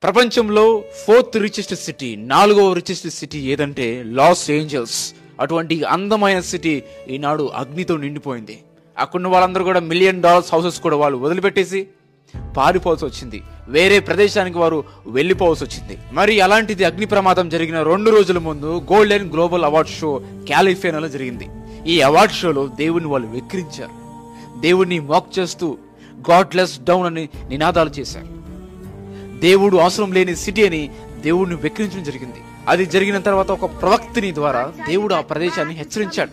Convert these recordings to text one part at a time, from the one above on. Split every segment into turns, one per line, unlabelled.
ప్రపంచంలో 4th richest city, 4వ richest city ఏదంటే లాస్ ఏంజల్స్. అటువంటి అందమైన సిటీ ఈనాడు అగ్నితో నిండిపోయింది. అక్కడున్న వాళ్ళందరూ కూడా $1 మిలియన్ హౌసెస్ కూడా వాళ్ళు వదిలిపెట్టేసి పారిపోవాల్సి వచ్చింది. వేరే ప్రదేశానికి వారు వెళ్ళిపోవాల్సి వచ్చింది. మరి అలాంటిది అగ్ని ప్రమాదం జరిగిన 2 రోజుల ముందు గోల్డెన్ గ్లోబల్ అవార్డ్ షో కాలిఫోర్నియాలో జరిగింది. ఈ అవార్డ్ షోలో దేవుని వాళ్ళు వెక్కిరించారు. దేవుణ్ణి మాక్ చేస్తూ గాడ్లెస్ డౌన్ అని నినాదాలు చేశారు. దేవుడు అవసరం లేని సిటీ అని దేవుడిని వెక్కిరించడం జరిగింది. అది జరిగిన తర్వాత ఒక ప్రవక్తని ద్వారా దేవుడు ఆ ప్రదేశాన్ని హెచ్చరించాడు.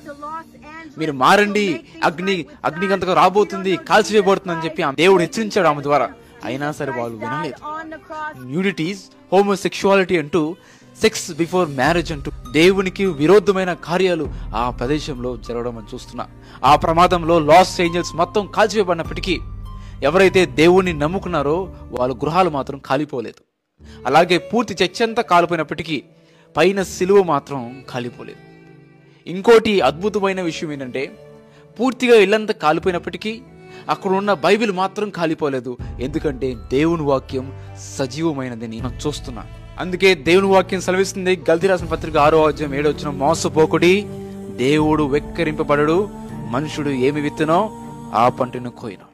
మీరు మారండి, అగ్నిగంతగా రాబోతుంది, కాల్చివేయబడుతుంది అని చెప్పి దేవుడు హెచ్చరించాడు ఆమె ద్వారా. అయినా సరే వాళ్ళు వినలేదు. న్యూడిటీస్, హోమోసెక్షువాలిటీ అంటూ, సెక్స్ బిఫోర్ మ్యారేజ్ అంటూ దేవునికి విరోధమైన కార్యాలు ఆ ప్రదేశంలో జరగడం అని చూస్తున్నా. ఆ ప్రమాదంలో లాస్ ఏంజల్స్ మొత్తం కాల్చివేయబడినప్పటికీ ఎవరైతే దేవుణ్ణి నమ్ముకున్నారో వాళ్ళ గృహాలు మాత్రం కాలిపోలేదు. అలాగే పూర్తి చర్చ్ అంతా కాలిపోయినప్పటికీ పైన సిలువ మాత్రం కాలిపోలేదు. ఇంకోటి అద్భుతమైన విషయం ఏంటంటే, పూర్తిగా ఇల్లంతా కాలిపోయినప్పటికీ అక్కడ ఉన్న బైబిల్ మాత్రం కాలిపోలేదు. ఎందుకంటే దేవుని వాక్యం సజీవమైనదని మనం చూస్తున్నాం. అందుకే దేవుని వాక్యం సెలవిస్తుంది, గల్తీ రాసిన పత్రిక 6వ అధ్యాయం 7వ వచనం, మోసపోకుడి, దేవుడు వెక్కరింపబడడు, మనుషుడు ఏమి విత్తునో ఆ పంటను కోయును.